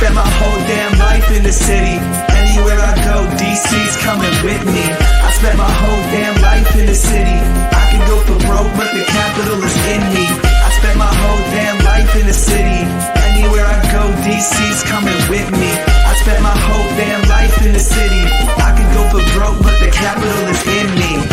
spent my whole damn life in the city. Anywhere I go, DC's coming with me. I spent my whole damn life in the city. I can go for broke, but the capital is in me. I spent my whole damn life in the city. Anywhere I go, DC's coming with me. I spent my whole damn life in the city. I can go for broke, but the capital is in me.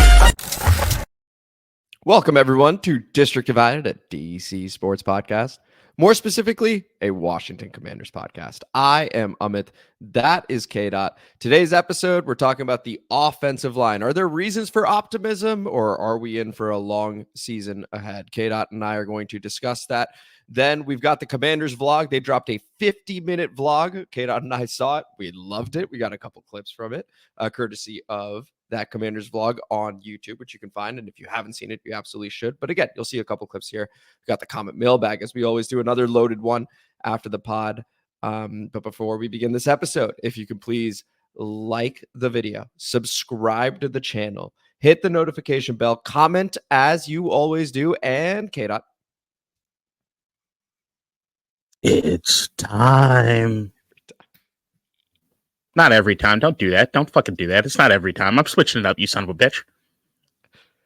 Welcome, everyone, to District Divided, a DC Sports podcast. More specifically, a Washington Commanders podcast. I am Amit. That is KDot. Today's episode, we're talking about the offensive line. Are there reasons for optimism, or are we in for a long season ahead? KDot and I are going to discuss that. Then we've got the Commanders vlog. They dropped a 50-minute vlog. KDot and I saw it. We loved it. We got a couple clips from it, courtesy of that Commanders vlog on YouTube, which you can find. And if you haven't seen it, you absolutely should. But again, you'll see a couple clips here. We got the comment mailbag, as we always do, another loaded one after the pod. But before we begin this episode, if you could please like the video, subscribe to the channel, hit the notification bell, comment as you always do, and KDot. It's time. Not every time. Don't do that. Don't fucking do that. It's not every time. I'm switching it up, you son of a bitch.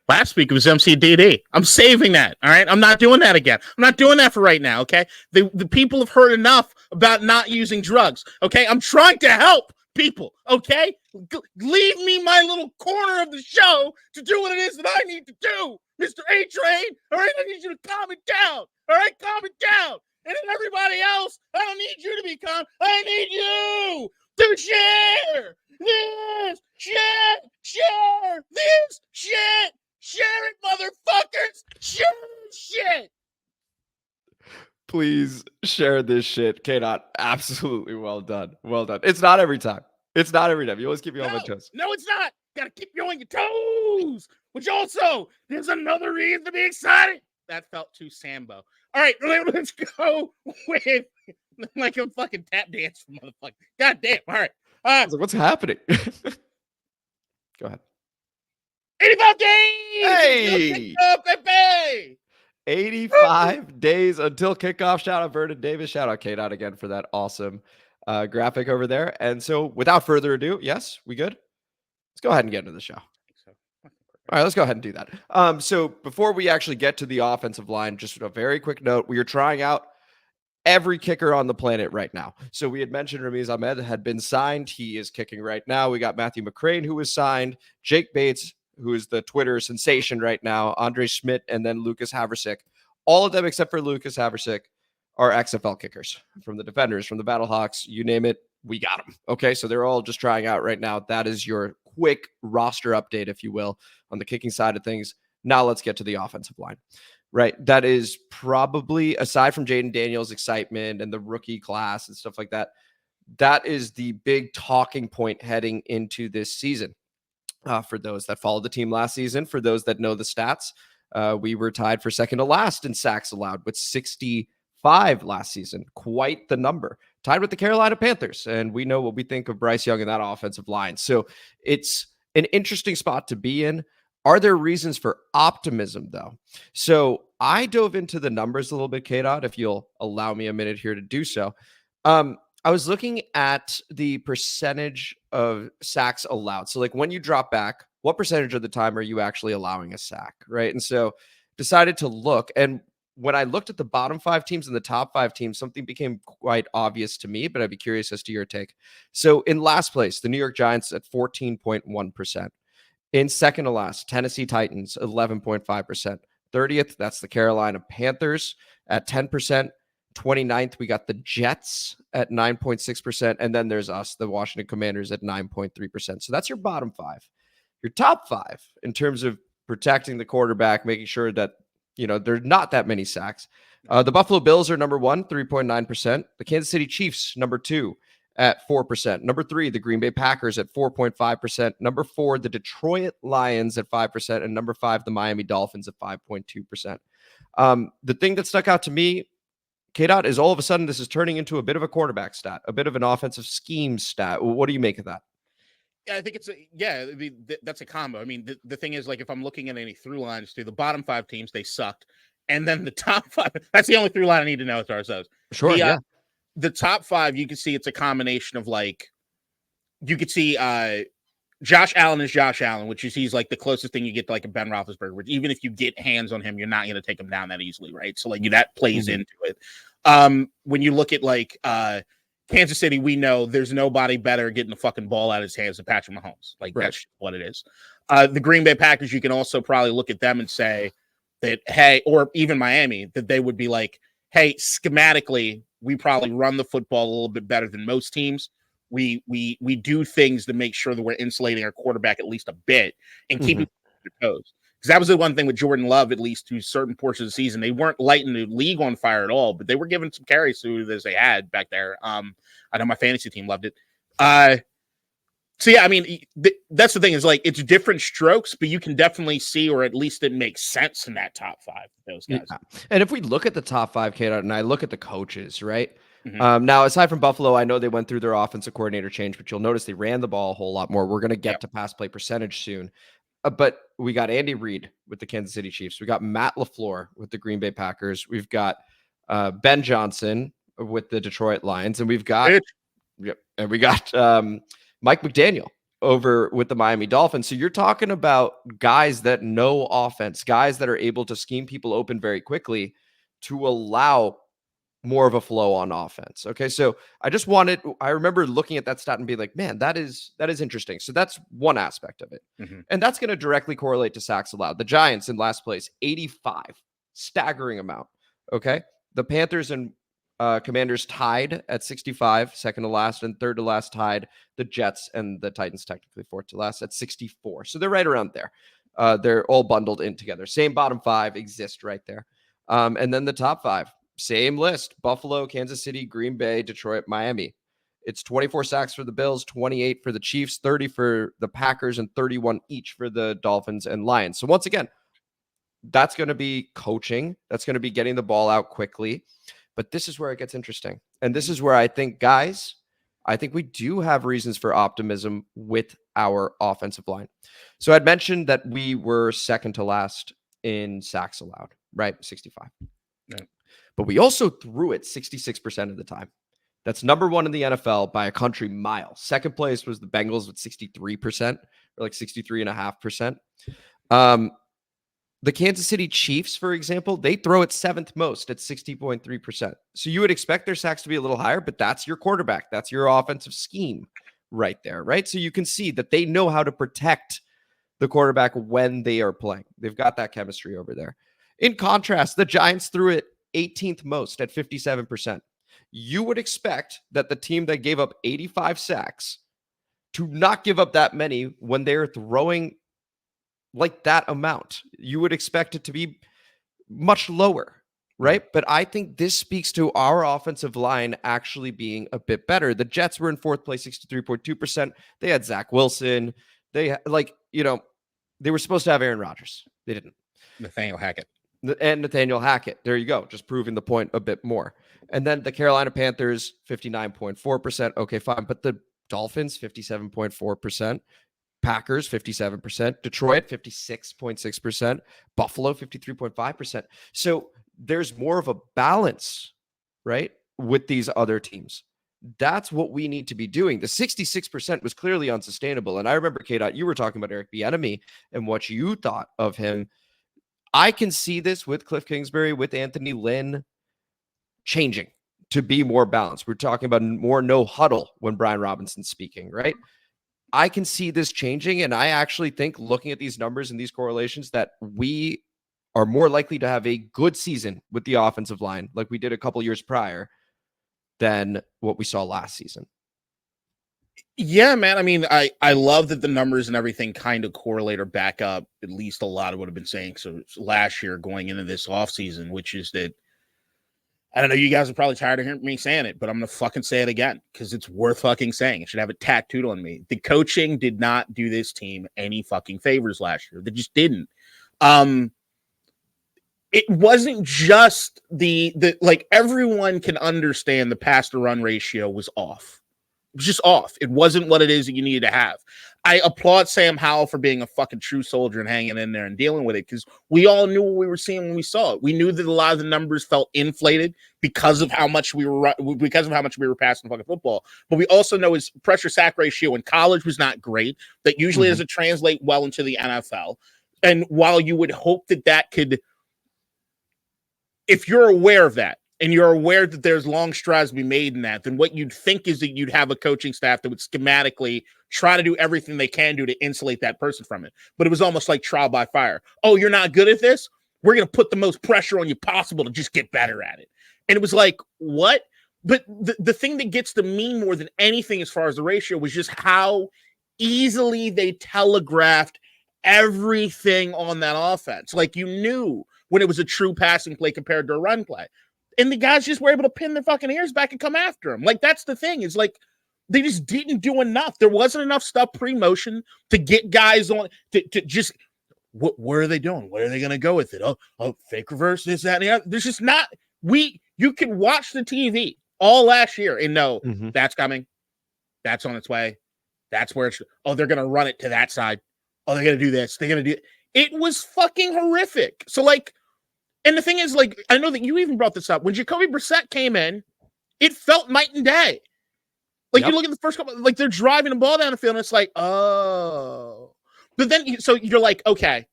Last week it was MCDD. I'm saving that. All right. I'm not doing that again. I'm not doing that for right now. Okay. The people have heard enough about not using drugs. Okay. I'm trying to help people. Okay. Leave me my little corner of the show to do what it is that I need to do. Mr. A-Train. All right. I need you to calm it down. All right. Calm it down. And then everybody else, I don't need you to be calm. I need you to share this share this shit. Share it, motherfuckers. Share this shit. Please share this shit. KDot, absolutely well done. Well done. It's not every time. It's not every time. You always keep me on my toes. No, it's not. Gotta keep you on your toes. Which also, there's another reason to be excited. That felt too Sambo. All right, let's go with like a fucking tap dance, motherfucker. God damn. All right. What's happening? Go ahead. 85 days. Hey. Up, baby. 85 days until kickoff. Shout out Vernon Davis. Shout out KDot again for that awesome graphic over there. And so without further ado, yes, we good? Let's go ahead and get into the show. All right, let's go ahead and do that. So before we actually get to the offensive line, just a very quick note. We are trying out every kicker on the planet right now. So we had mentioned Ramiz Ahmed had been signed. He is kicking right now. We got Matthew McCrane, who was signed, Jake Bates, who is the Twitter sensation right now, Andre Schmidt, and then Lucas Haversick. All of them, except for Lucas Haversick, are XFL kickers from the Defenders, from the Battlehawks, you name it, we got them. Okay, so they're all just trying out right now. That is your quick roster update, if you will, on the kicking side of things. Now let's get to the offensive line, right? That is probably, aside from Jaden Daniels' excitement and the rookie class and stuff like that, that is the big talking point heading into this season. For those that followed the team last season, for those that know the stats, we were tied for second to last in sacks allowed with 65 last season. Quite the number. Tied with the Carolina Panthers. And we know what we think of Bryce Young and that offensive line. So it's an interesting spot to be in. Are there reasons for optimism, though? So I dove into the numbers a little bit, KDot, if you'll allow me a minute here to do so. I was looking at the percentage of sacks allowed. So like when you drop back, what percentage of the time are you actually allowing a sack, right? And so decided to look. And when I looked at the bottom 5 teams and the top 5 teams, something became quite obvious to me, but I'd be curious as to your take. So in last place, the New York Giants at 14.1%. In second to last, Tennessee Titans, 11.5%. 30th, that's the Carolina Panthers at 10%. 29th, we got the Jets at 9.6%. And then there's us, the Washington Commanders, at 9.3%. So that's your bottom 5. Your top 5 in terms of protecting the quarterback, making sure that, you know, there's not that many sacks. The Buffalo Bills are number 1, 3.9%. The Kansas City Chiefs, number 2 at 4%. Number 3, the Green Bay Packers at 4.5%. Number 4, the Detroit Lions at 5%. And number 5, the Miami Dolphins at 5.2%. The thing that stuck out to me, KDot, is all of a sudden this is turning into a bit of a quarterback stat, a bit of an offensive scheme stat. What do you make of that? Yeah, I think it's that's a combo. I mean, the thing is, like, if I'm looking at any through lines to the bottom 5 teams, they sucked. And then the top 5, that's the only through line I need to know as far as those. Sure, yeah. the top five, you can see it's a combination of like, you could see Josh Allen is Josh Allen, which is he's like the closest thing you get to like a Ben Roethlisberger, which even if you get hands on him, you're not going to take him down that easily, right? So like that plays into it. When you look at like Kansas City, we know there's nobody better getting the fucking ball out of his hands than Patrick Mahomes. Like that's what it is. The Green Bay Packers, you can also probably look at them and say that, hey, or even Miami, that they would be like, hey, schematically, we probably run the football a little bit better than most teams. We do things to make sure that we're insulating our quarterback at least a bit and keeping their toes. Because that was the one thing with Jordan Love, at least to certain portions of the season. They weren't lighting the league on fire at all, but they were giving some carries to as they had back there. I know my fantasy team loved it. So, yeah, I mean, that's the thing is like it's different strokes, but you can definitely see, or at least it makes sense in that top five, those guys. Yeah. And if we look at the top five, KDot, and I look at the coaches, right? Now, aside from Buffalo, I know they went through their offensive coordinator change, but you'll notice they ran the ball a whole lot more. We're going to get to pass play percentage soon. But we got Andy Reid with the Kansas City Chiefs. We got Matt LaFleur with the Green Bay Packers. We've got Ben Johnson with the Detroit Lions. And we've got Mike McDaniel over with the Miami Dolphins. So you're talking about guys that know offense, guys that are able to scheme people open very quickly to allow more of a flow on offense. Okay. So I remember looking at that stat and being like, man, that is interesting. So that's one aspect of it. And that's going to directly correlate to sacks allowed. The Giants in last place, 85, staggering amount. Okay. The Panthers and Commanders tied at 65, second to last, and third to last tied. The Jets and the Titans technically fourth to last at 64. So they're right around there. They're all bundled in together. Same bottom five exist right there. And then the top five, same list: Buffalo, Kansas City, Green Bay, Detroit, Miami. It's 24 sacks for the Bills, 28 for the Chiefs, 30 for the Packers, and 31 each for the Dolphins and Lions. So once again, that's going to be coaching. That's going to be getting the ball out quickly. But this is where it gets interesting. And this is where I think, guys, we do have reasons for optimism with our offensive line. So I'd mentioned that we were second to last in sacks allowed, right? 65. Yeah. But we also threw it 66% of the time. That's number one in the NFL by a country mile. Second place was the Bengals with 63%, or like 63.5%. The Kansas City Chiefs, for example, they throw it seventh most at 60.3%. So you would expect their sacks to be a little higher, but that's your quarterback. That's your offensive scheme right there, right? So you can see that they know how to protect the quarterback when they are playing. They've got that chemistry over there. In contrast, the Giants threw it 18th most at 57%. You would expect that the team that gave up 85 sacks to not give up that many when they're throwing like that amount. You would expect it to be much lower, right? But I think this speaks to our offensive line actually being a bit better. The Jets were in fourth place, 63.2%. They had Zach Wilson. They they were supposed to have Aaron Rodgers. They didn't. Nathaniel Hackett. There you go. Just proving the point a bit more. And then the Carolina Panthers, 59.4%. Okay, fine. But the Dolphins, 57.4%. Packers, 57%. Detroit, 56.6%. Buffalo, 53.5%. So there's more of a balance, right, with these other teams. That's what we need to be doing. The 66% was clearly unsustainable. And I remember, KDot, you were talking about Eric Bieniemy and what you thought of him. I can see this with Kliff Kingsbury, with Anthony Lynn, changing to be more balanced. We're talking about more no huddle when Brian Robinson's speaking, right? I can see this changing, and I actually think, looking at these numbers and these correlations, that we are more likely to have a good season with the offensive line, like we did a couple years prior, than what we saw last season. Yeah, man. I mean, I love that the numbers and everything kind of correlate or back up at least a lot of what I've been saying. So last year going into this offseason, which is that, I don't know, you guys are probably tired of hearing me saying it, but I'm going to fucking say it again because it's worth fucking saying. I should have it tattooed on me. The coaching did not do this team any fucking favors last year. They just didn't. It wasn't just the like, everyone can understand the pass to run ratio was off. was just off. It wasn't what it is that you needed to have. I applaud Sam Howell for being a fucking true soldier and hanging in there and dealing with it, because we all knew what we were seeing when we saw it. We knew that a lot of the numbers felt inflated because of how much we were passing fucking football. But we also know his pressure sack ratio in college was not great. That usually doesn't translate well into the NFL. And while you would hope that could, if you're aware of that, and you're aware that there's long strides to be made in that, then what you'd think is that you'd have a coaching staff that would schematically try to do everything they can do to insulate that person from it. But it was almost like trial by fire. Oh, you're not good at this? We're going to put the most pressure on you possible to just get better at it. And it was like, what? But the thing that gets to me more than anything as far as the ratio was just how easily they telegraphed everything on that offense. Like, you knew when it was a true passing play compared to a run play. And the guys just were able to pin their fucking ears back and come after him. Like, that's the thing. It's like they just didn't do enough. There wasn't enough stuff pre-motion to get guys on to just what are they doing? Where are they going to go with it? Oh, fake reverse, this, that, and the other. There's just not you can watch the TV all last year and know that's coming. That's on its way. That's where it's they're going to run it to that side. Oh, they're going to do this. They're going to do it. It was fucking horrific. So, like, and the thing is, like, I know that you even brought this up. When Jacoby Brissett came in, it felt night and day. Like, you look at the first couple, like, they're driving the ball down the field, and it's like, oh. But then, so you're like, okay,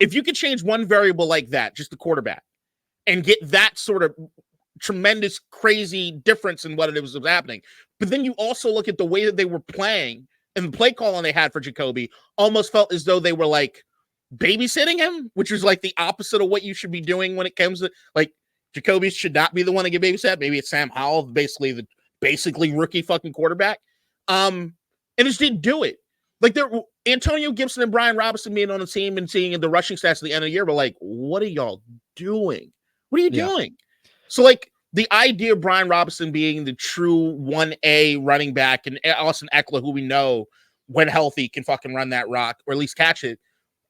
if you could change one variable like that, just the quarterback, and get that sort of tremendous, crazy difference in what it was happening. But then you also look at the way that they were playing, and the play calling they had for Jacoby almost felt as though they were, like, babysitting him, which is like the opposite of what you should be doing when it comes to, like, Jacoby should not be the one to get babysat. Maybe it's Sam Howell, basically rookie fucking quarterback. And just didn't do it. Like, Antonio Gibson and Brian Robinson being on the team and seeing the rushing stats at the end of the year were like, what are y'all doing? What are you doing? So, like, the idea of Brian Robinson being the true 1A running back, and Austin Eckler, who we know when healthy can fucking run that rock or at least catch it.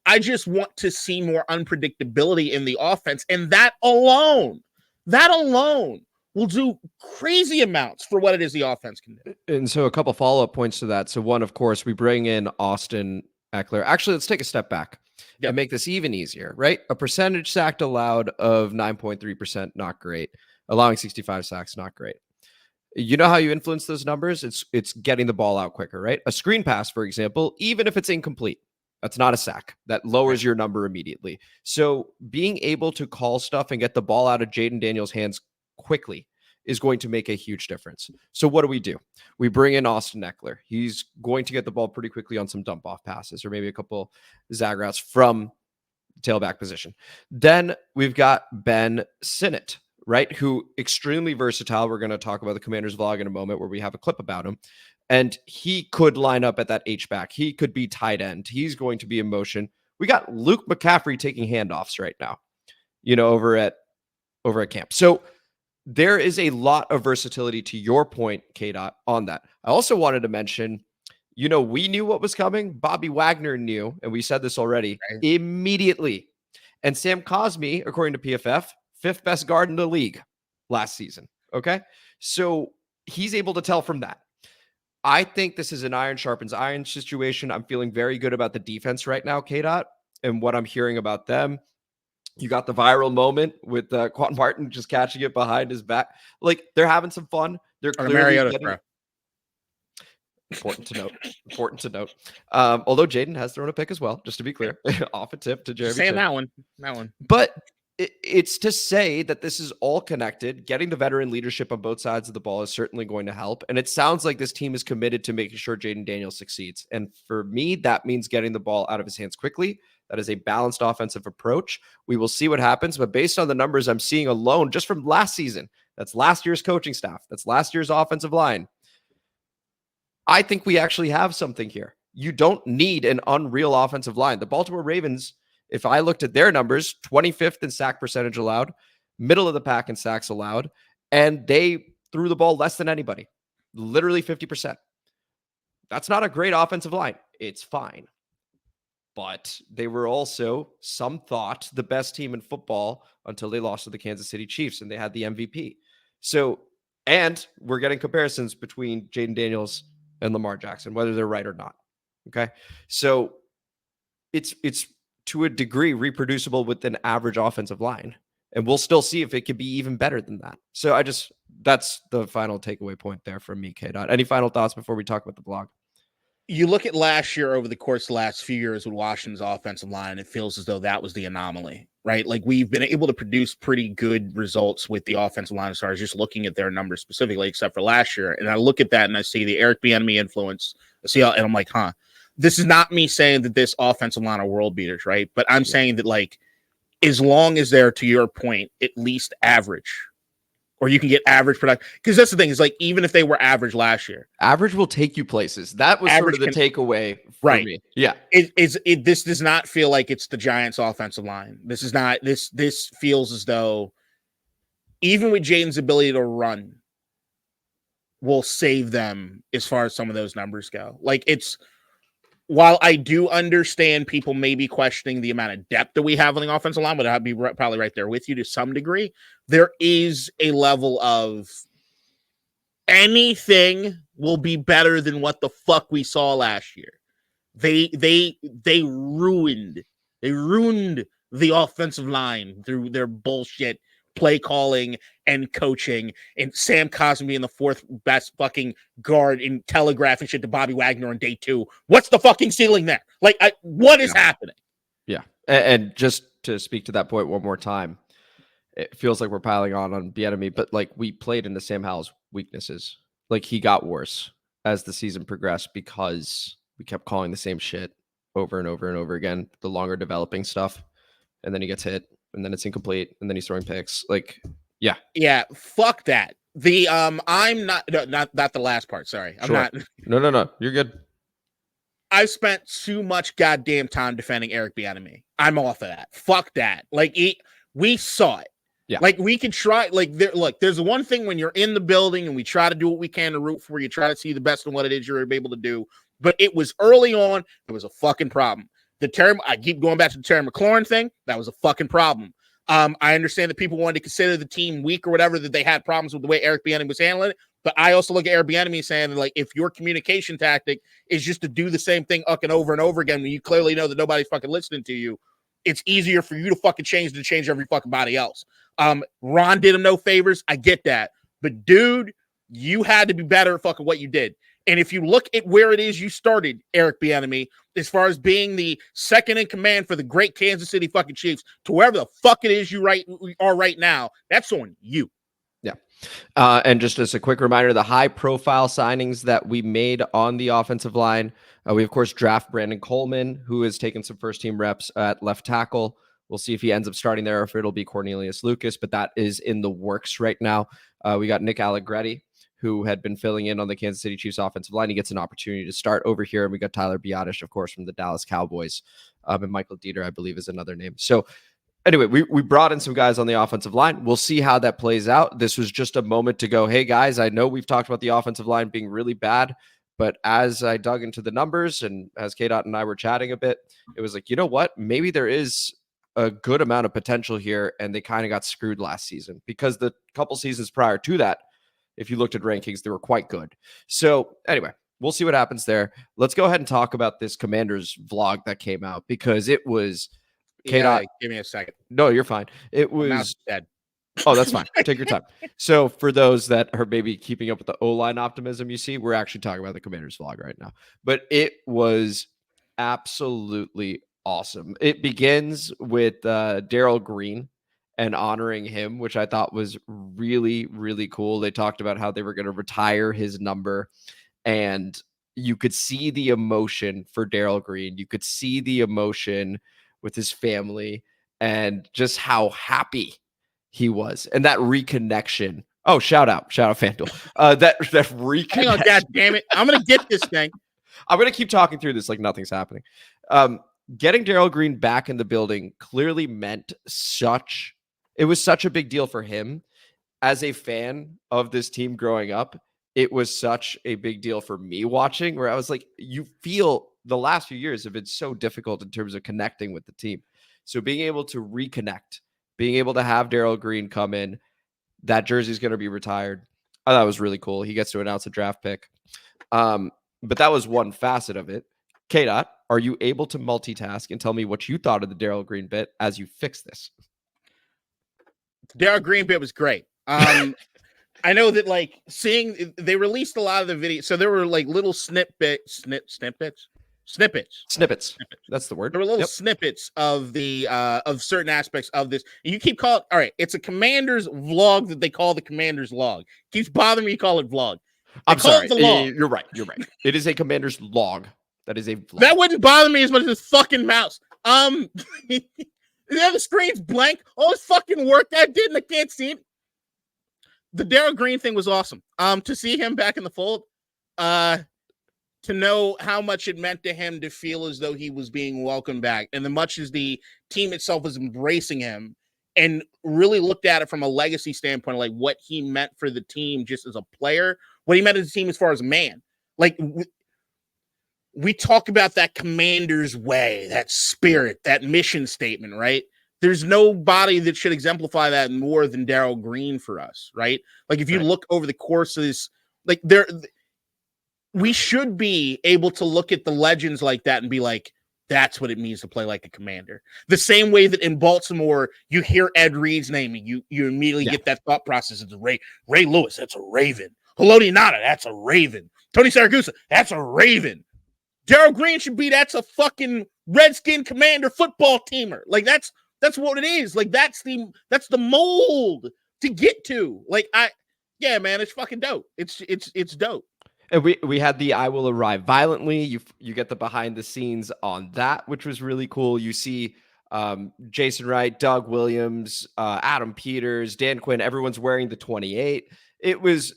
I just want to see more unpredictability in the offense. And that alone will do crazy amounts for what it is the offense can do. And so a couple follow-up points to that. So one, of course, we bring in Austin Eckler. Actually, let's take a step back and make this even easier, right? A percentage sacked allowed of 9.3%, not great. Allowing 65 sacks, not great. You know how you influence those numbers? It's getting the ball out quicker, right? A screen pass, for example, even if it's incomplete, that's not a sack. That lowers your number immediately. So being able to call stuff and get the ball out of Jaden Daniels' hands quickly is going to make a huge difference. So what do? We bring in Austin Eckler. He's going to get the ball pretty quickly on some dump-off passes or maybe a couple zag routes from tailback position. Then we've got Ben Sinnott, right, who extremely versatile. We're going to talk about the Commanders vlog in a moment where we have a clip about him. And he could line up at that H-back. He could be tight end. He's going to be in motion. We got Luke McCaffrey taking handoffs right now, over at camp. So there is a lot of versatility, to your point, KDot, on that. I also wanted to mention, we knew what was coming. Bobby Wagner knew, and we said this already, immediately. And Sam Cosmi, according to PFF, 5th best guard in the league last season. Okay? So he's able to tell from that. I think this is an iron sharpens iron situation. I'm feeling very good about the defense right now, KDot, and what I'm hearing about them. You got the viral moment with Quan Martin just catching it behind his back. Like, they're having some fun. They're clearly important to note. Although Jaden has thrown a pick as well, just to be clear, off a tip to Jeremy. Saying that one. But it's to say that this is all connected. Getting the veteran leadership on both sides of the ball is certainly going to help. And it sounds like this team is committed to making sure Jaden Daniels succeeds. And for me, that means getting the ball out of his hands quickly. That is a balanced offensive approach. We will see what happens. But based on the numbers I'm seeing alone, just from last season, that's last year's coaching staff, that's last year's offensive line, I think we actually have something here. You don't need an unreal offensive line. The Baltimore Ravens, if I looked at their numbers, 25th in sack percentage allowed, middle of the pack in sacks allowed, and they threw the ball less than anybody, literally 50%. That's not a great offensive line. It's fine. But they were also, some thought, the best team in football until they lost to the Kansas City Chiefs and they had the MVP. So And we're getting comparisons between Jaden Daniels and Lamar Jackson, whether they're right or not. Okay. So it's to a degree reproducible with an average offensive line. And we'll still see if it could be even better than that. So that's the final takeaway point there from me, KDot. Any final thoughts before we talk about the blog? You look at last year over the course of the last few years with Washington's offensive line, and it feels as though that was the anomaly, right? Like we've been able to produce pretty good results with the offensive line as far as just looking at their numbers specifically, except for last year. And I look at that and I see the Eric Bieniemy influence. And I'm like, this is not me saying that this offensive line are world beaters, right? But I'm saying that, like, as long as they're, to your point, at least average, or you can get average production. Because that's the thing, is like, even if they were average last year, average will take you places. That was sort of the takeaway for me. Yeah. This does not feel like it's the Giants offensive line. This is not, this feels as though even with Jaden's ability to run will save them as far as some of those numbers go. Like, while I do understand people may be questioning the amount of depth that we have on the offensive line, but I'd be probably right there with you to some degree, there is a level of anything will be better than what the fuck we saw last year. They ruined the offensive line through their bullshit play calling and coaching, and Sam Cosmi being the fourth best fucking guard in telegraphing shit to Bobby Wagner on day 2. What's the fucking ceiling there? Like, what is happening? Yeah. And just to speak to that point one more time, it feels like we're piling on Bieniemy, but like we played into Sam Howell's weaknesses. Like he got worse as the season progressed because we kept calling the same shit over and over and over again, the longer developing stuff. And then he gets hit, and then it's incomplete, and then he's throwing picks. Like, yeah, fuck that. The I'm not the last part. Sorry, I'm not. No, you're good. I've spent too much goddamn time defending Eric Bieniemy. I'm off of that. Fuck that. Like, we saw it. Yeah. Like, we can try. Like, there's one thing when you're in the building and we try to do what we can to root for you, try to see the best in what it is you're able to do. But it was early on. It was a fucking problem. I keep going back to the Terry McLaurin thing. That was a fucking problem. I understand that people wanted to consider the team weak or whatever, that they had problems with the way Eric Bieniemy was handling it. But I also look at Eric Bieniemy saying that, like, if your communication tactic is just to do the same thing and over again, when you clearly know that nobody's fucking listening to you, it's easier for you to fucking change than to change every fucking body else. Ron did him no favors. I get that. But dude, you had to be better at fucking what you did. And if you look at where it is you started, Eric Bieniemy, as far as being the second in command for the great Kansas City fucking Chiefs, to wherever the fuck it is you are right now, that's on you. Yeah. And just as a quick reminder, the high-profile signings that we made on the offensive line, we, of course, draft Brandon Coleman, who has taken some first-team reps at left tackle. We'll see if he ends up starting there or if it'll be Cornelius Lucas, but that is in the works right now. We got Nick Allegretti, who had been filling in on the Kansas City Chiefs offensive line. He gets an opportunity to start over here. And we got Tyler Biadasz, of course, from the Dallas Cowboys. And Michael Dieter, I believe, is another name. So anyway, we brought in some guys on the offensive line. We'll see how that plays out. This was just a moment to go, hey, guys, I know we've talked about the offensive line being really bad, but as I dug into the numbers and as KDot and I were chatting a bit, it was like, you know what? Maybe there is a good amount of potential here, and they kind of got screwed last season because the couple seasons prior to that, if you looked at rankings, they were quite good. So anyway, we'll see what happens there. Let's go ahead and talk about this Commanders vlog that came out because it was KDot. Give me a second. No, you're fine. It was dead. Oh, that's fine. Take your time. So for those that are maybe keeping up with the O-line optimism, you see, we're actually talking about the Commanders vlog right now. But it was absolutely awesome. It begins with Darrell Green and honoring him, which I thought was really, really cool. They talked about how they were going to retire his number, and you could see the emotion for Darrell Green. You could see the emotion with his family and just how happy he was. And that reconnection. Oh, shout out FanDuel. That reconnection. Hang on, God damn it. I'm going to get this thing. I'm going to keep talking through this like nothing's happening. Getting Darrell Green back in the building clearly meant it was such a big deal for him. As a fan of this team growing up, it was such a big deal for me watching, where I was like, you feel the last few years have been so difficult in terms of connecting with the team. So being able to reconnect, being able to have Darrell Green come in, that jersey is going to be retired. I thought it was really cool. He gets to announce a draft pick. But that was one facet of it. KDot, are you able to multitask and tell me what you thought of the Darrell Green bit as you fix this? The Darrell Green bit was great. I know that like they released a lot of the video, so there were like little snippets. That's the word. There were little snippets of the of certain aspects of this. And you keep calling all right. It's a Commander's vlog that they call the Commander's log. Keeps bothering me. You call it vlog. I'm sorry. You're right. It is a Commander's log. That is a vlog. That wouldn't bother me as much as this fucking mouse. The other screen's blank. All this fucking work that I did and I can't see it. The Darrell Green thing was awesome. To see him back in the fold, to know how much it meant to him to feel as though he was being welcomed back, and as much as the team itself was embracing him and really looked at it from a legacy standpoint, like what he meant for the team just as a player, what he meant as a team as far as a man. Like we talk about that Commander's way, that spirit, that mission statement, right? There's nobody that should exemplify that more than Darrell Green for us, right? Like if you look over the course of this, like we should be able to look at the legends like that and be like, that's what it means to play like a Commander. The same way that in Baltimore, you hear Ed Reed's name and you immediately get that thought process. It's Ray Lewis, that's a Raven. Haloti Ngata, that's a Raven. Tony Siragusa, that's a Raven. Darrell Green should be, that's a fucking Redskin Commander football teamer. Like that's what it is. Like that's the mold to get to. Like man, it's fucking dope. It's dope. And we had the I Will Arrive Violently. You get the behind the scenes on that, which was really cool. You see Jason Wright, Doug Williams, Adam Peters, Dan Quinn, everyone's wearing the 28. It was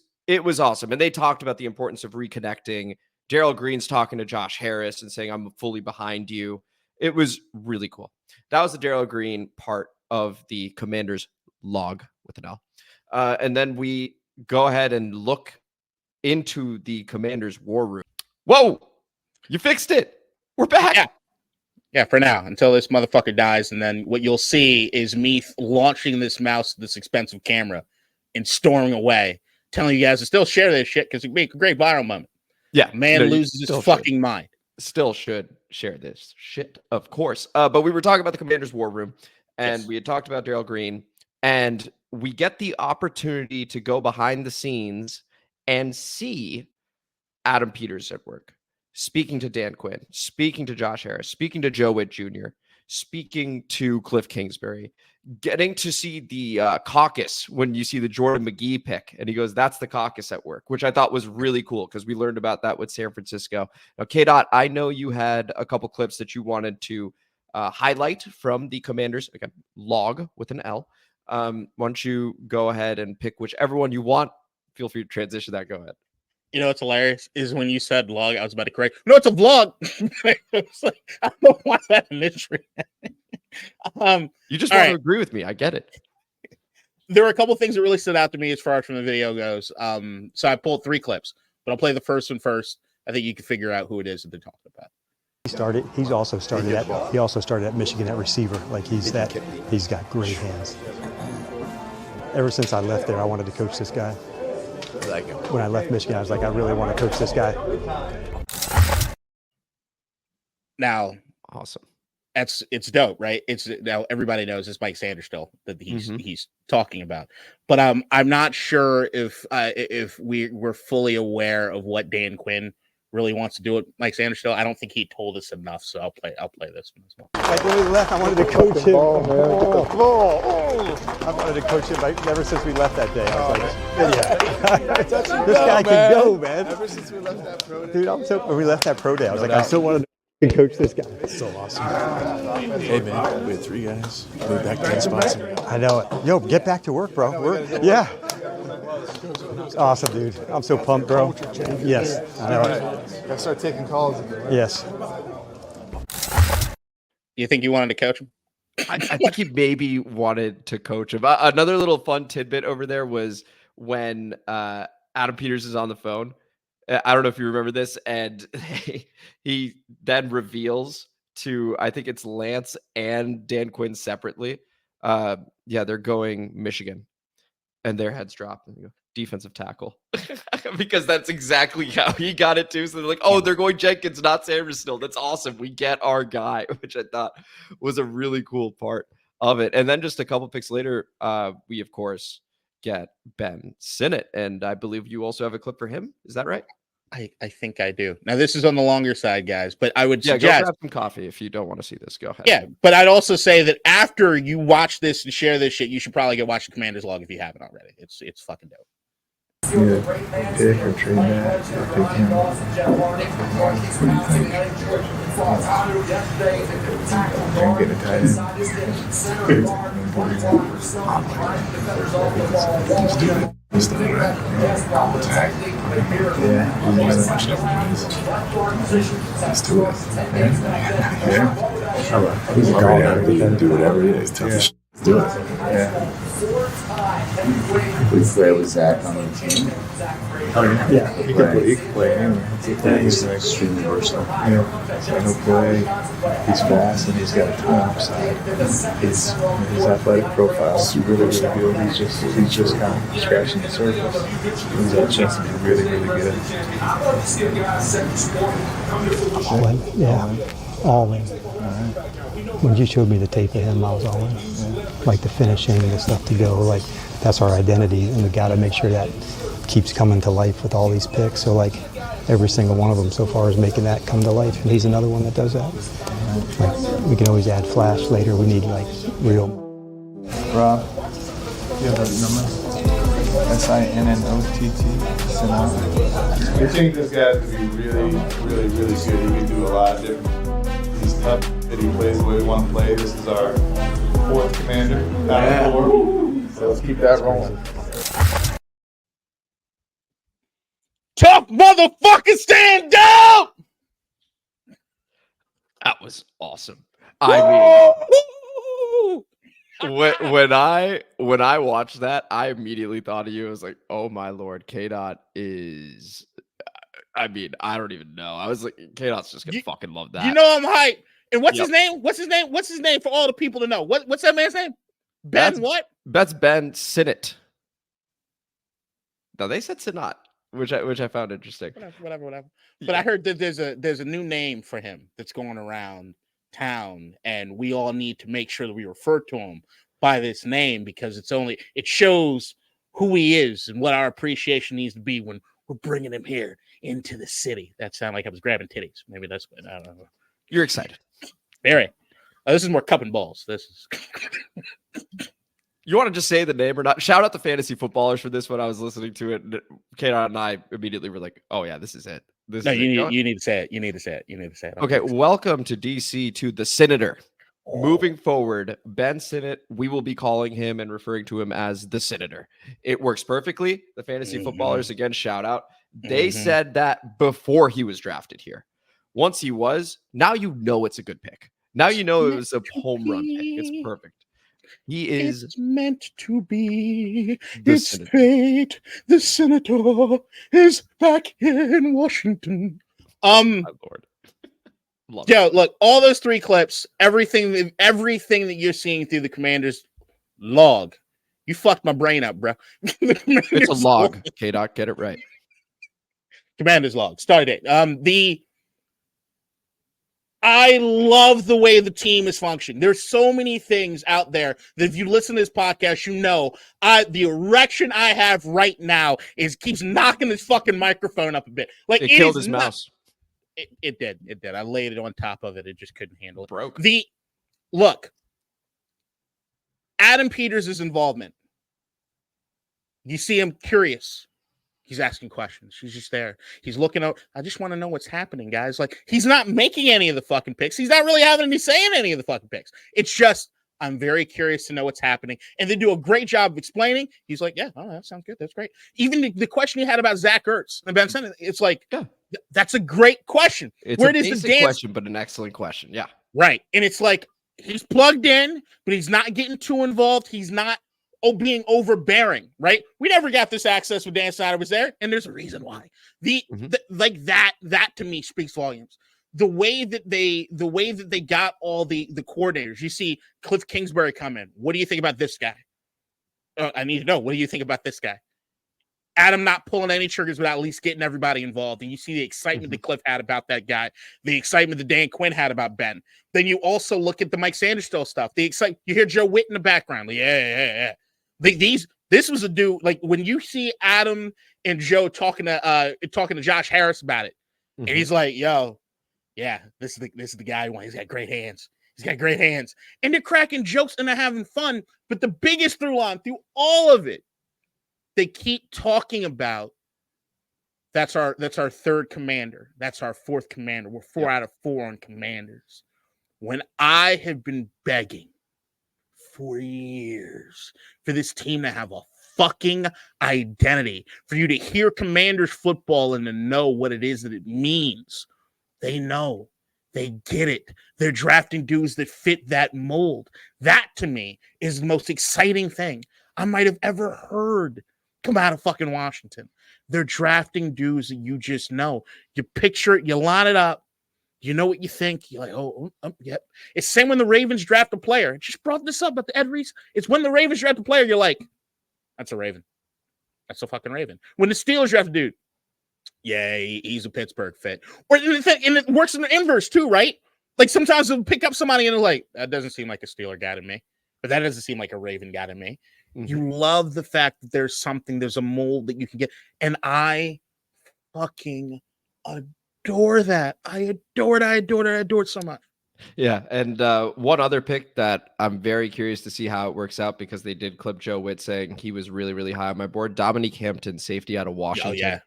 awesome. And they talked about the importance of reconnecting. Darrell Green's talking to Josh Harris and saying, I'm fully behind you. It was really cool. That was the Darrell Green part of the Commander's log with an L. And then we go ahead and look into the Commander's war room. Whoa! You fixed it. We're back. Yeah, for now, until this motherfucker dies. And then what you'll see is me launching this mouse, this expensive camera, and storming away, telling you guys to still share this shit because it'd be a great viral moment. Yeah. Man loses his fucking mind. Still should share this shit, of course. But we were talking about the Commander's war room, and we had talked about Darrell Green, and we get the opportunity to go behind the scenes and see Adam Peters at work, speaking to Dan Quinn, speaking to Josh Harris, speaking to Joe Whitt Jr., speaking to Kliff Kingsbury, getting to see the caucus when you see the Jordan McGee pick. And he goes, that's the caucus at work, which I thought was really cool because we learned about that with San Francisco. Now, KDot, I know you had a couple clips that you wanted to highlight from the Commanders, again, log with an L. Why don't you go ahead and pick whichever one you want? Feel free to transition that. Go ahead. You know what's hilarious is when you said log, I was about to correct. No, it's a vlog. I don't want that initially. You just want to agree with me. I get it. There are a couple things that really stood out to me as far as from the video goes. So I pulled 3 clips, but I'll play the first one first. I think you can figure out who it is that they're talking about. He also started at Michigan at receiver. Like he's got great hands. Ever since I left there, I wanted to coach this guy. When I left Michigan, I was like, I really want to coach this guy. Now, awesome. It's dope, right? It's now everybody knows it's Mike Sanders still that he's talking about, but I'm not sure if we're fully aware of what Dan Quinn really wants to do with Mike Sanders still. I don't think he told us enough, so I'll play this one as well. Like when we left, I wanted to coach him. I wanted to coach him ever since we left that day. I was like, this guy can go, man. Ever since we left that pro day. Dude, when we left that pro day, I was like, I still wanted to coach this guy. That's so awesome. Hey, man, we had 3 guys. We're back 10 spots. I know it. Yo, get back to work, bro. Yeah. It's awesome, dude. I'm so pumped, bro. Yes, I know it. Gotta start taking calls again. Yes. You think you wanted to coach him? I think he maybe wanted to coach him. Another little fun tidbit over there was when Adam Peters is on the phone. I don't know if you remember this, and he then reveals to, I think it's Lance and Dan Quinn separately. They're going Michigan. and their heads drop and they go, defensive tackle. Because that's exactly how he got it too. So they're like, oh, they're going Jenkins, not Sanders still. That's awesome. We get our guy, which I thought was a really cool part of it. And then just a couple picks later, we of course get Ben Sinnott. And I believe you also have a clip for him. Is that right? I think I do. Now, this is on the longer side, guys, but I would suggest... go grab some coffee if you don't want to see this. Go ahead. Yeah, but I'd also say that after you watch this and share this shit, you should probably go watch the Commander's Log if you haven't already. It's fucking dope. Yeah, pick or trade that. Pick him. What do you think? I'm getting a tight end. Let's do it. Let's do it, right? Yeah, I'm more than much Let's do it. Yeah. All right. He's already out of it. He can do whatever it is. Tough as let's do it. Yeah. We play with Zach on the team. Oh, yeah. He can play anywhere. He's extremely versatile. Yeah. So he'll play. He's fast and he's got a ton of upside. His athletic profile is really, really good. He's just kind of scratching the surface. He's got a chance to be really, really good. All in, yeah. All in. When you showed me the tape of him, I was all in. Yeah. Like the finishing, the stuff to go, like that's our identity, and we got to make sure that keeps coming to life with all these picks. So like every single one of them so far is making that come to life, and he's another one that does that. Like we can always add flash later. We need like real. Rob, you have that number? SINNOTT. We think this guy's gonna be really, really, really good. He can do a lot of different. He's tough. He plays the way we want to play. This is our fourth commander out of 4. So let's keep that rolling. Tough motherfucker, stand up! That was awesome. I mean, when I watched that, I immediately thought of you. I was like, oh my Lord, KDot is, I mean, I don't even know. I was like, KDot's just gonna fucking love that. You know I'm hyped. And what's his name? What's his name? What's his name for all the people to know? What's that man's name? What? That's Ben Sinnott. No, they said Sinnott, which I found interesting. Whatever. Yeah. But I heard that there's a new name for him that's going around town, and we all need to make sure that we refer to him by this name because it shows who he is and what our appreciation needs to be when we're bringing him here into the city. That sounded like I was grabbing titties. Maybe that's what I don't know. You're excited. Very. This is more cup and balls. This is. You want to just say the name or not? Shout out the fantasy footballers for this when I was listening to it. KDot and I immediately were like, "Oh yeah, this is it." You need to say it. You need to say it. Okay, welcome to DC to the Senator. Moving forward, Ben Sinnott, we will be calling him and referring to him as the Senator. It works perfectly. The fantasy footballers, again, shout out. They said that before he was drafted here. Once he was, now you know it's a good pick. Now you know it was a home run pick. It's perfect. He is it's meant to be. It's Senator. Fate. The Senator is back in Washington. My Lord. Yo, look, all those 3 clips, everything that you're seeing through the Commander's log, you fucked my brain up, bro. It's a log. KDot, get it right. Commander's log. Start date. I love the way the team is functioning. There's so many things out there that if you listen to this podcast, you know, the erection I have right now keeps knocking this fucking microphone up a bit. Like it killed his mouse. It did. I laid it on top of it. It just couldn't handle it. Broke. Look, Adam Peters' involvement. You see him curious. He's asking questions. He's just there. He's looking out. I just want to know what's happening, guys. Like, he's not making any of the fucking picks. He's not really having any say in any of the fucking picks. It's just, I'm very curious to know what's happening. And they do a great job of explaining. He's like, yeah, that sounds good. That's great. Even the question you had about Zach Ertz and Ben Simmons, it's like, that's a great question. It's a basic question, but an excellent question. Yeah. Right. And it's like, he's plugged in, but he's not getting too involved. He's not being overbearing, right? We never got this access when Dan Snyder was there, and there's a reason why. Like that to me speaks volumes. The way that they got all the coordinators. You see Kliff Kingsbury come in. What do you think about this guy? I need to know, what do you think about this guy? Adam not pulling any triggers without at least getting everybody involved. And you see the excitement that Kliff had about that guy, the excitement that Dan Quinn had about Ben. Then you also look at the Mike Sanderstill stuff. The excitement, you hear Joe Whitt in the background. Like, yeah. This was a dude, like when you see Adam and Joe talking to Josh Harris about it, and he's like, yo, yeah, this is the guy. He's got great hands. He's got great hands. And they're cracking jokes and they're having fun. But the biggest through line through all of it, they keep talking about that's our third commander. That's our fourth commander. We're 4 out of 4 on commanders. When I have been begging for years for this team to have a fucking identity, for you to hear Commanders football and to know what it is that it means, they know. They get it. They're drafting dudes that fit that mold. That, to me, is the most exciting thing I might have ever heard come out of fucking Washington. They're drafting dudes that you just know. You picture it, you line it up, you know what you think. You're like, yep. It's same when the Ravens draft a player. I just brought this up about the Ed Reese. It's when the Ravens draft a player, you're like, that's a Raven. That's a fucking Raven. When the Steelers draft a dude, yeah, he's a Pittsburgh fit. And it works in the inverse too, right? Like sometimes they'll pick up somebody and they're like, that doesn't seem like a Steeler guy to me, but that doesn't seem like a Raven guy to me. You love the fact that there's a mold that you can get. And I fucking adore that. I adore it so much. Yeah. And one other pick that I'm very curious to see how it works out, because they did clip Joe Whitt saying he was really, really high on my board. Dominique Hampton, safety out of Washington. Oh, yeah.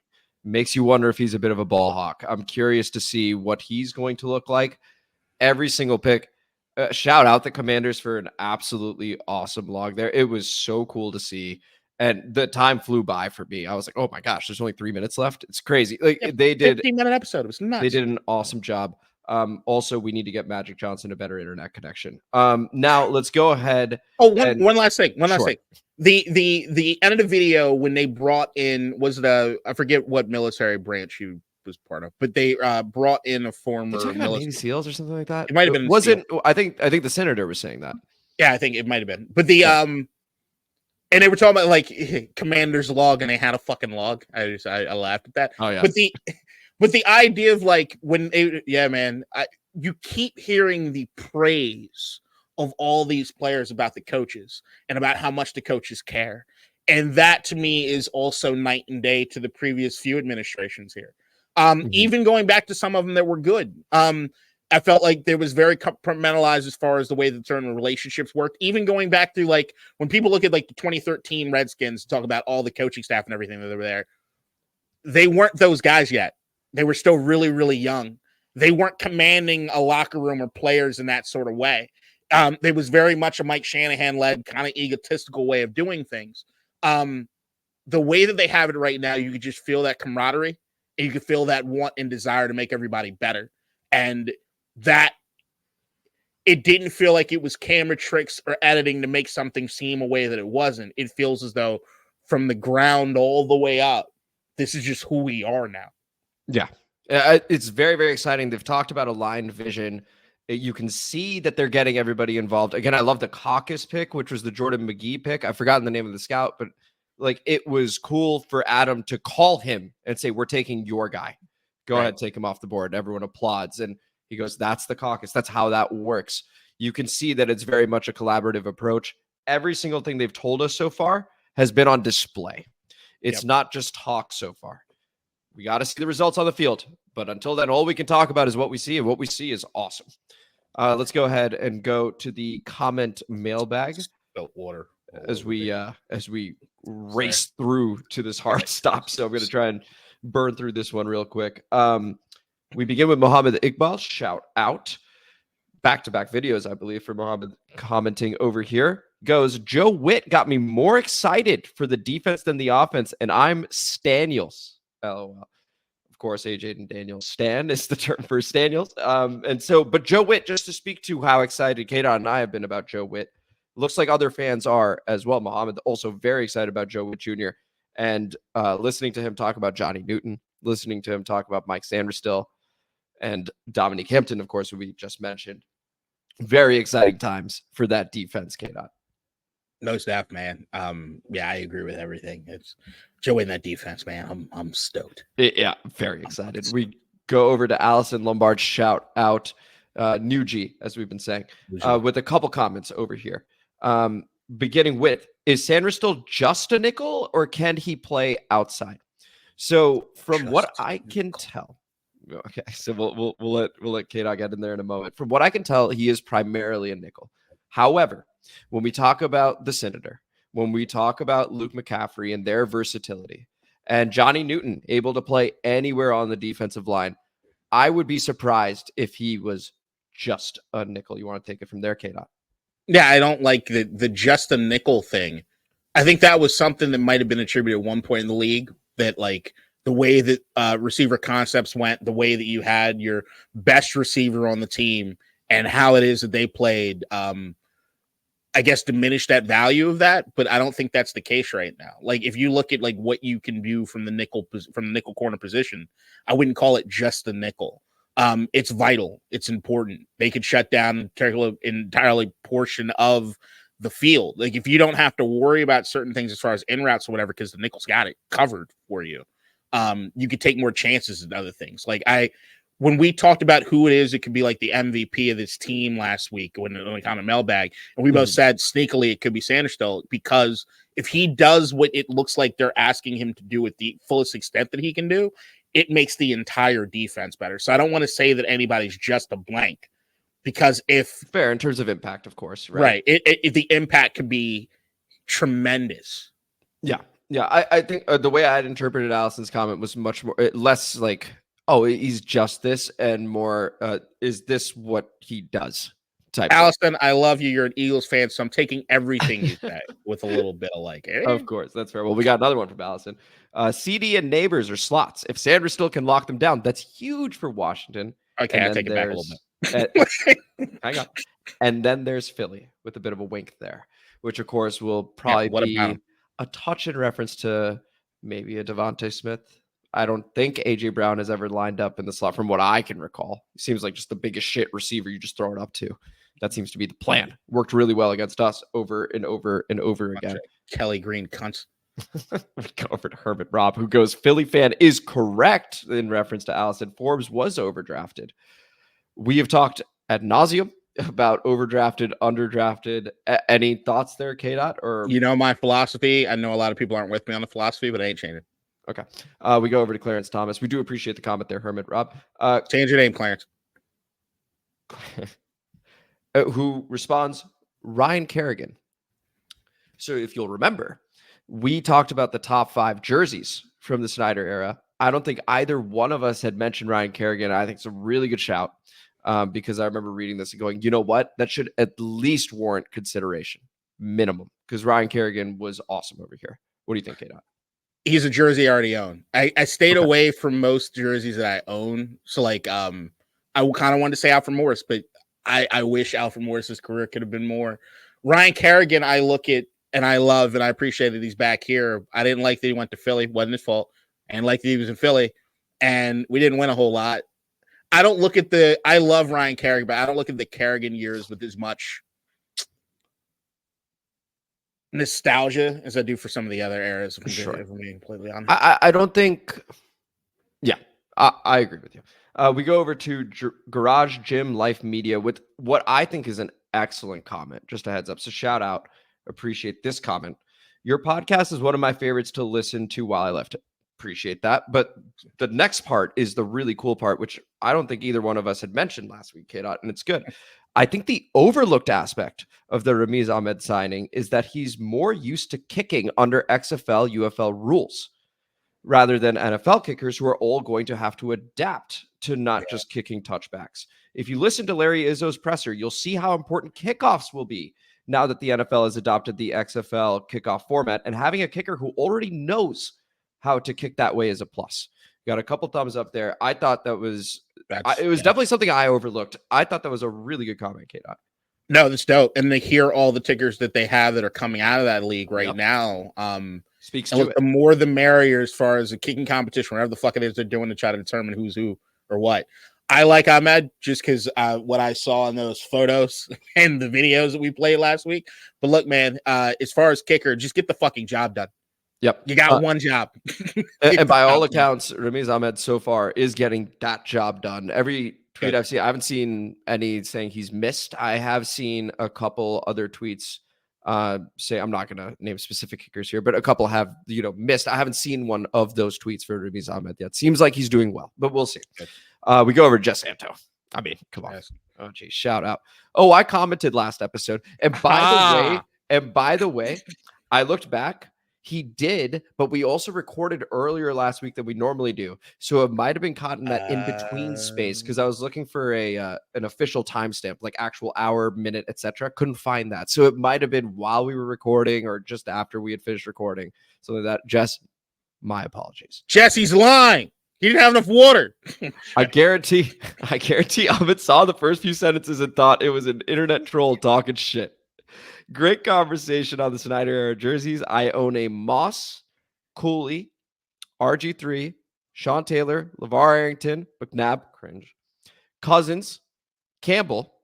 Makes you wonder if he's a bit of a ball hawk. I'm curious to see what he's going to look like. Every single pick. Shout out the Commanders for an absolutely awesome log there. It was so cool to see. And the time flew by for me. I was like, oh my gosh, there's only 3 minutes left. It's crazy. Like they did 15-minute episode. It was nuts. They did an awesome job. Also, we need to get Magic Johnson a better internet connection. Now let's go ahead. Oh, one last thing. Last thing. The end of the video when they brought in I forget what military branch he was part of, but they brought in a former Navy SEALs or something like that. It might have been. I think the senator was saying that. Yeah, I think it might have been. But and they were talking about like Commander's log, and they had a fucking log. I laughed at that. Oh yeah. But the idea of like when you keep hearing the praise of all these players about the coaches and about how much the coaches care. And that to me is also night and day to the previous few administrations here. Even going back to some of them that were good. I felt like there was very compartmentalized as far as the way that certain relationships worked. Even going back to like when people look at like the 2013 Redskins, talk about all the coaching staff and everything that were there, they weren't those guys yet. They were still really, really young. They weren't commanding a locker room or players in that sort of way. There was very much a Mike Shanahan-led kind of egotistical way of doing things. The way that they have it right now, you could just feel that camaraderie, and you could feel that want and desire to make everybody better. And that it didn't feel like it was camera tricks or editing to make something seem a way that it wasn't. It feels as though from the ground all the way up, this is just who we are now. Yeah. It's very, very exciting. They've talked about aligned vision. You can see that they're getting everybody involved. Again, I love the caucus pick, which was the Jordan McGee pick. I've forgotten the name of the scout, but like it was cool for Adam to call him and say, we're taking your guy. Go ahead, take him off the board. Everyone applauds. And he goes, that's the caucus. That's how that works. You can see that it's very much a collaborative approach. Every single thing they've told us so far has been on display. It's not just talk so far. We got to see the results on the field. But until then, all we can talk about is what we see, and what we see is awesome. Let's go ahead and go to the comment mailbag. Spilt water as we race through to this hard stop. So I'm going to try and burn through this one real quick. We begin with Mohammed Iqbal. Shout out. Back-to-back videos, I believe, for Mohammed commenting over here. Goes, Joe Whitt got me more excited for the defense than the offense, and I'm Staniels. LOL. Of course, AJ and Daniel. Stan is the term for Staniels. But Joe Whitt, just to speak to how excited KDot and I have been about Joe Whitt, looks like other fans are as well. Mohammed also very excited about Joe Whitt Jr. And listening to him talk about Johnny Newton, listening to him talk about Mike Sanderstill, and Dominique Hampton, of course, who we just mentioned. Very exciting times for that defense, KDot. No staff, man. Yeah, I agree with everything. It's Joey in that defense, man. I'm stoked. Yeah, very excited. We go over to Allison Lombard, shout out New G, as we've been saying, with a couple comments over here. Beginning with, is Sanders still just a nickel, or can he play outside? So from what I can tell, okay, so we'll let KDot get in there in a moment. From what I can tell, he is primarily a nickel. However, when we talk about the Senator, when we talk about Luke McCaffrey and their versatility, and Johnny Newton able to play anywhere on the defensive line, I would be surprised if he was just a nickel. You want to take it from there, KDot? Yeah, I don't like the just a nickel thing. I think that was something that might have been attributed at one point in the league, that like the way that receiver concepts went, the way that you had your best receiver on the team, and how it is that they played, I guess, diminish that value of that. But I don't think that's the case right now. Like if you look at like what you can do from the nickel corner position, I wouldn't call it just the nickel. It's vital. It's important. They could shut down entirely portion of the field. Like if you don't have to worry about certain things as far as in routes or whatever, because the nickel's got it covered for you. You could take more chances and other things. Like when we talked about who it is, it could be like the MVP of this team last week when on a mailbag, and we both said sneakily it could be Sanders still, because if he does what it looks like they're asking him to do at the fullest extent that he can do, it makes the entire defense better. So I don't want to say that anybody's just a blank, because if fair in terms of impact, of course, right, the impact could be tremendous. Yeah. I think the way I had interpreted Allison's comment was much more less like, oh, he's just this, and more, is this what he does? Type Allison, I love you. You're an Eagles fan, so I'm taking everything you say with a little bit of like, Of course, that's fair. Well, we got another one from Allison. CD and Neighbors are slots. If Sanders still can lock them down, that's huge for Washington. Okay, I take it back a little bit. Hang on. And then there's Philly with a bit of a wink there, which of course will probably be a touch in reference to maybe a Devontae Smith. I don't think AJ Brown has ever lined up in the slot from what I can recall. It seems like just the biggest shit receiver you just throw it up to. That seems to be the plan. Worked really well against us over and over and over again. Kelly Green cunts. We go over to Hermit Rob, who goes, Philly fan is correct in reference to Allison. Forbes was overdrafted. We have talked ad nauseum about overdrafted, underdrafted. Any thoughts there, KDot? Or you know my philosophy. I know a lot of people aren't with me on the philosophy, but I ain't changing. Okay. We go over to Clarence Thomas. We do appreciate the comment there, Hermit Rob. Change your name, Clarence. Who responds, Ryan Kerrigan. So if you'll remember, we talked about the top 5 jerseys from the Snyder era. I don't think either one of us had mentioned Ryan Kerrigan. I think it's a really good shout because I remember reading this and going, you know what? That should at least warrant consideration, minimum, because Ryan Kerrigan was awesome over here. What do you think, KDot? He's a jersey I already own. I stayed away from most jerseys that I own. So like I kind of wanted to say Alfred Morris, but I wish Alfred Morris's career could have been more. Ryan Kerrigan, I look at and I love and I appreciate that he's back here. I didn't like that he went to Philly. Wasn't his fault. And like that he was in Philly. And we didn't win a whole lot. I don't look at I love Ryan Kerrigan, but I don't look at the Kerrigan years with as much nostalgia as I do for some of the other eras. Sure. If I'm being completely honest. I don't think. Yeah, I agree with you. We go over to Garage Gym Life Media with what I think is an excellent comment. Just a heads up. So shout out. Appreciate this comment. Your podcast is one of my favorites to listen to while I lift. Appreciate that. But the next part is the really cool part, which I don't think either one of us had mentioned last week, KDot, and it's good. I think the overlooked aspect of the Ramiz Ahmed signing is that he's more used to kicking under XFL, UFL rules rather than NFL kickers who are all going to have to adapt to not just kicking touchbacks. If you listen to Larry Izzo's presser, you'll see how important kickoffs will be now that the NFL has adopted the XFL kickoff format, and having a kicker who already knows how to kick that way is a plus. Got a couple thumbs up there. I thought that was definitely something I overlooked. I thought that was a really good comment, KDot. No, that's dope. And they hear all the tickers that they have that are coming out of that league right now. Speaks to it. The more the merrier as far as the kicking competition, whatever the fuck it is they're doing to try to determine who's who or what. I like Ahmed just because what I saw in those photos and the videos that we played last week. But look, man, as far as kicker, just get the fucking job done. Yep. You got one job. And by all accounts, Ramiz Ahmed so far is getting that job done. Every tweet I've seen, I haven't seen any saying he's missed. I have seen a couple other tweets say, I'm not going to name specific kickers here, but a couple have, missed. I haven't seen one of those tweets for Ramiz Ahmed yet. Seems like he's doing well, but we'll see. We go over to Jess Santo. I mean, come on. Oh, geez, shout out. Oh, I commented last episode. And by the way, I looked back. He did, but we also recorded earlier last week than we normally do. So it might have been caught in that in-between space because I was looking for an official timestamp, like actual hour, minute, etc. Couldn't find that. So it might have been while we were recording or just after we had finished recording. So that, Jess, my apologies. Jesse's lying. He didn't have enough water. I guarantee Amit saw the first few sentences and thought it was an internet troll talking shit. Great conversation on the Snyder era jerseys. I own a Moss, Cooley, RG3, Sean Taylor, LeVar Arrington, McNabb, cringe, Cousins, Campbell,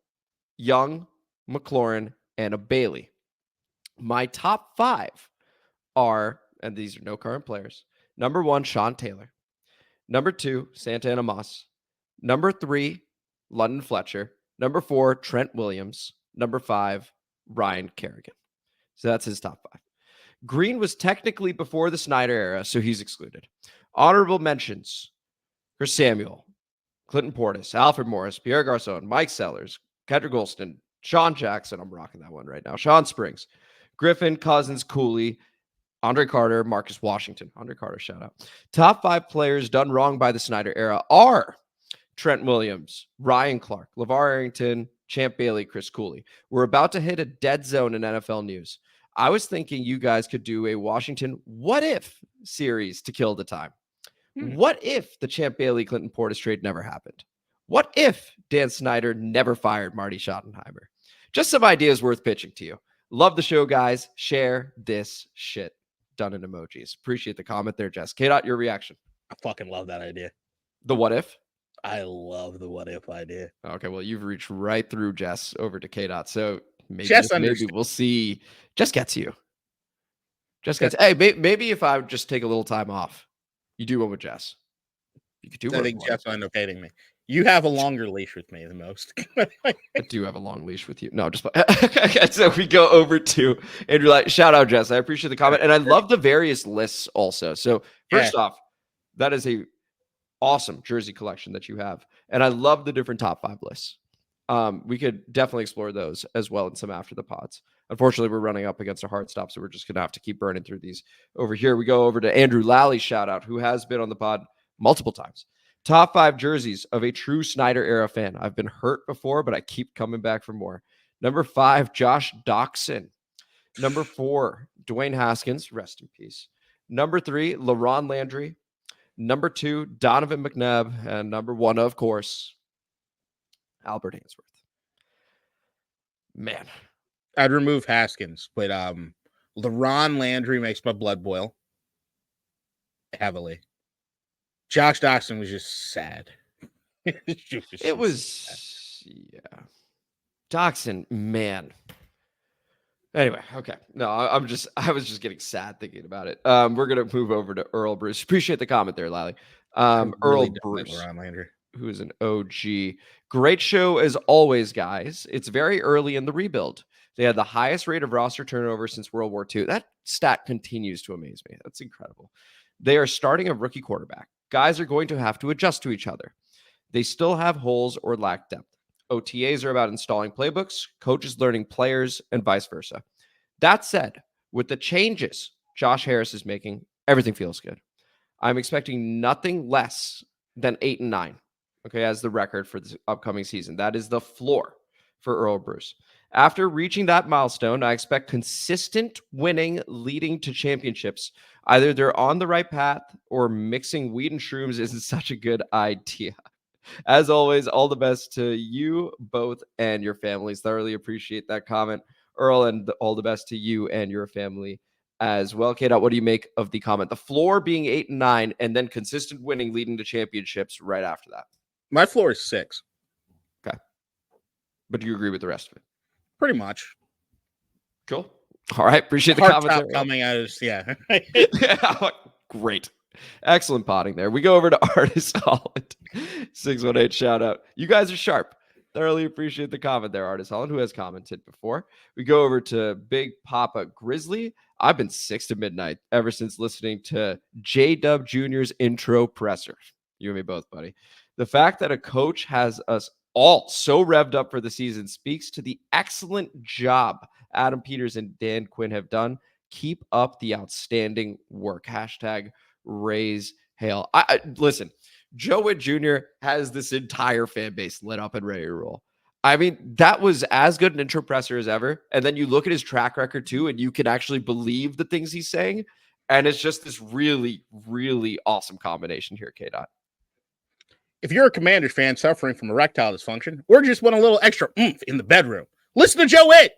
Young, McLaurin, and a Bailey. My top 5 are, and these are no current players, number 1, Sean Taylor. Number 2, Santana Moss. Number 3, London Fletcher. Number 4, Trent Williams. Number 5, Ryan Kerrigan. So that's his top 5. Green was technically before the Snyder era, so he's excluded. Honorable mentions: Chris Samuel, Clinton Portis, Alfred Morris, Pierre Garcon, Mike Sellers, Kendrick Golston, Sean Jackson. I'm rocking that one right now. Sean Springs, Griffin, Cousins, Cooley, Andre Carter, Marcus Washington. Andre Carter, shout out. Top 5 players done wrong by the Snyder era are Trent Williams, Ryan Clark, LeVar Arrington, Champ Bailey, Chris Cooley. We're about to hit a dead zone in NFL news. I was thinking you guys could do a Washington what if series to kill the time. What if the Champ Bailey Clinton Portis trade never happened? What if Dan Snyder never fired Marty Schottenheimer? Just some ideas worth pitching to you. Love the show, guys. Share this shit. Done in emojis. Appreciate the comment there, Jess. KDot, your reaction. I fucking love that idea. The what if? I love the what if idea. Okay, well, you've reached right through Jess over to KDot. So maybe, maybe we'll see. Jess gets you. Jess gets. Hey, maybe if I would just take a little time off, you do one with Jess. You could do one. I think Jess will end up hating me. You have a longer leash with me than most. I do have a long leash with you. No, just okay. So we go over to Andrew Light. Shout out, Jess. I appreciate the comment. And I love the various lists also. So first off, that is a awesome jersey collection that you have. And I love the different top 5 lists. We could definitely explore those as well in some after the pods. Unfortunately, we're running up against a hard stop, so we're just going to have to keep burning through these. Over here, we go over to Andrew Lally, shout out, who has been on the pod multiple times. Top 5 jerseys of a true Snyder era fan. I've been hurt before, but I keep coming back for more. Number 5, Josh Doxson. Number 4, Dwayne Haskins, rest in peace. Number 3, LaRon Landry. Number 2, Donovan McNabb. And number 1, of course, Albert Hansworth. Man. I'd remove Haskins, but LaRon Landry makes my blood boil heavily. Josh Doxson was just sad. It was, yeah. Doxson, man. Anyway, okay. No, I was just getting sad thinking about it. We're gonna move over to Earl Bruce. Appreciate the comment there, Lally. Earl Bruce, who is an OG. Great show as always, guys. It's very early in the rebuild. They had the highest rate of roster turnover since World War II. That stat continues to amaze me. That's incredible. They are starting a rookie quarterback. Guys are going to have to adjust to each other. They still have holes or lack depth. OTAs are about installing playbooks, coaches learning players, and vice versa. That said, with the changes Josh Harris is making, everything feels good. I'm expecting nothing less than 8-9, okay, as the record for this upcoming season. That is the floor for Earl Bruce. After reaching that milestone, I expect consistent winning leading to championships. Either they're on the right path or mixing weed and shrooms isn't such a good idea. As always, all the best to you both and your families. Thoroughly appreciate that comment, Earl, and all the best to you and your family as well. KDot, what do you make of the comment? The floor being 8-9 and then consistent winning leading to championships right after that. My floor is 6. Okay. But do you agree with the rest of it? Pretty much. Cool. All right. Appreciate the Hard comment top there. coming out of, yeah. Yeah, great. Excellent potting there. We go over to Artist Holland. 618 shout out. You guys are sharp. Thoroughly appreciate the comment there, Artist Holland, who has commented before. We go over to Big Papa Grizzly. I've been 6 to midnight ever since listening to J-Dub Jr.'s intro presser. You and me both, buddy. The fact that a coach has us all so revved up for the season speaks to the excellent job Adam Peters and Dan Quinn have done. Keep up the outstanding work. Hashtag raise hail. Listen, Joe Whitt Jr. has this entire fan base lit up and ready to roll. I mean, that was as good an intro presser as ever. And then you look at his track record too, and you can actually believe the things he's saying. And it's just this really, really awesome combination here, KDot. If you're a Commanders fan suffering from erectile dysfunction or just want a little extra oomph in the bedroom, listen to Joe Whitt.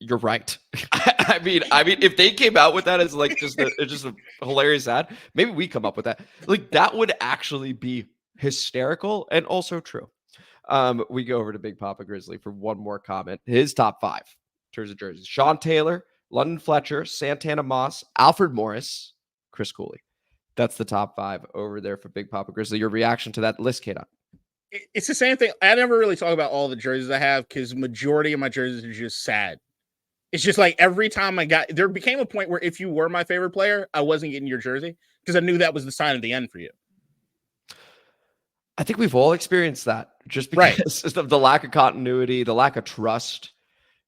You're right. I mean, if they came out with that as like just a hilarious ad, maybe we come up with that. Like that would actually be hysterical and also true. We go over to Big Papa Grizzly for one more comment. His top 5 in terms of jerseys: Sean Taylor, London Fletcher, Santana Moss, Alfred Morris, Chris Cooley. That's the top 5 over there for Big Papa Grizzly. Your reaction to that list, Kate? It's the same thing. I never really talk about all the jerseys I have because majority of my jerseys are just sad. It's just like every time there became a point where if you were my favorite player, I wasn't getting your jersey because I knew that was the sign of the end for you. I think we've all experienced that just because of the lack of continuity, the lack of trust,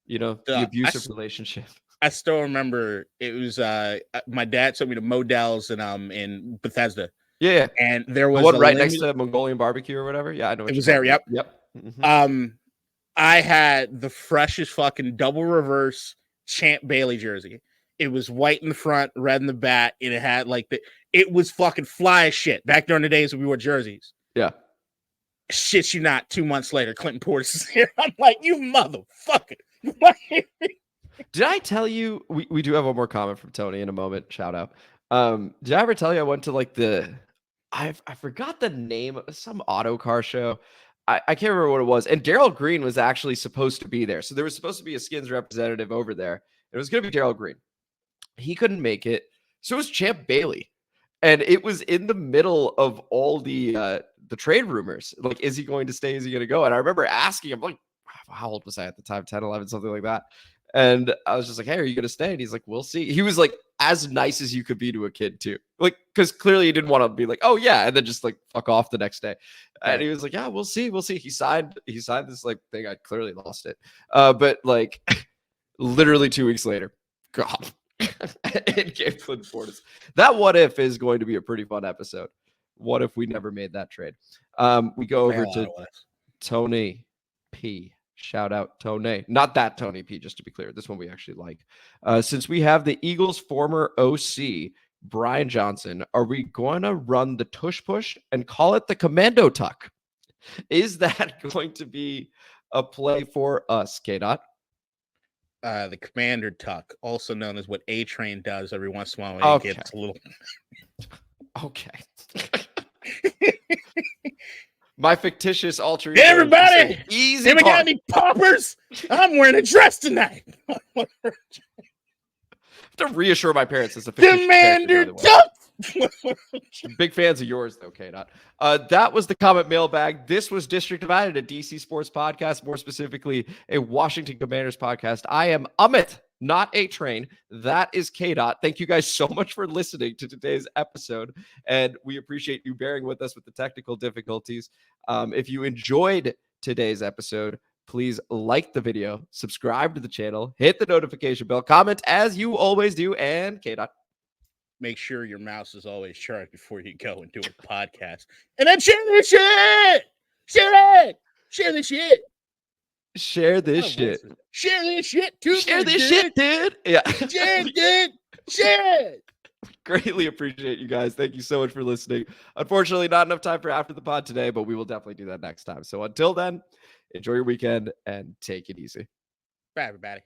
the abusive relationship. I still remember it was my dad took me to Modell's in Bethesda. Yeah. And there was one right next to Mongolian barbecue or whatever. Yeah, I know. It was there. Yep. Mm-hmm. I had the freshest fucking double reverse Champ Bailey jersey. It was white in the front, red in the back, and it had it was fucking fly as shit back during the days when we wore jerseys. Yeah. Shit you not, 2 months later, Clinton Portis is here. I'm like, you motherfucker. Did I tell you we do have one more comment from Tony in a moment? Shout out. Did I ever tell you I went to I forgot the name of some auto car show. I can't remember what it was. And Darrell Green was actually supposed to be there. So there was supposed to be a Skins representative over there. It was going to be Darrell Green. He couldn't make it. So it was Champ Bailey. And it was in the middle of all the trade rumors. Like, is he going to stay? Is he going to go? And I remember asking him, like, how old was I at the time? 10, 11, something like that. And I was just like, hey, are you going to stay? And he's like, we'll see. He was like as nice as you could be to a kid too. Like, because clearly he didn't want to be like, oh yeah. And then just like fuck off the next day. And he was like, yeah, we'll see. We'll see. He signed this like thing. I clearly lost it. But like literally 2 weeks later, God, it gave Clinton Portis. That what if is going to be a pretty fun episode. What if we never made that trade? We go over to Tony P. Shout out Tony. Not that Tony P, just to be clear. This one we actually like. Since we have the Eagles' former OC, Brian Johnson, are we going to run the tush push and call it the commando tuck? Is that going to be a play for us, KDot? The commander tuck, also known as what A-Train does every once in a while when it gets a little... Okay. My fictitious alter ego. Hey, everybody! Easy. Have we got any poppers? I'm wearing a dress tonight. I have to reassure my parents it's a fictitious Commander Tuck. Big fans of yours, though, KDot. That was the comment mailbag. This was District Divided, a DC sports podcast, more specifically, a Washington Commanders podcast. I am Amit, not A-Train. That is KDot. Thank you guys so much for listening to today's episode, and we appreciate you bearing with us with the technical difficulties. If you enjoyed today's episode, please like the video, subscribe to the channel, hit the notification bell, comment as you always do, and KDot. Make sure your mouse is always charged before you go and do a podcast. And then share this shit! Share it! Share this shit! Share this shit. Share this shit too. Share this shit, dude. Yeah. Share it, dude. Share it. Greatly appreciate you guys. Thank you so much for listening. Unfortunately, not enough time for after the pod today, but we will definitely do that next time. So until then, enjoy your weekend and take it easy. Bye, everybody.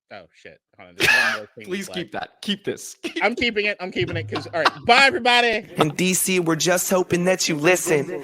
Oh shit! Hold on, there's one more thing Please keep that. Keep this. I'm keeping it. I'm keeping it because all right. Bye, everybody. In DC, we're just hoping that you listen.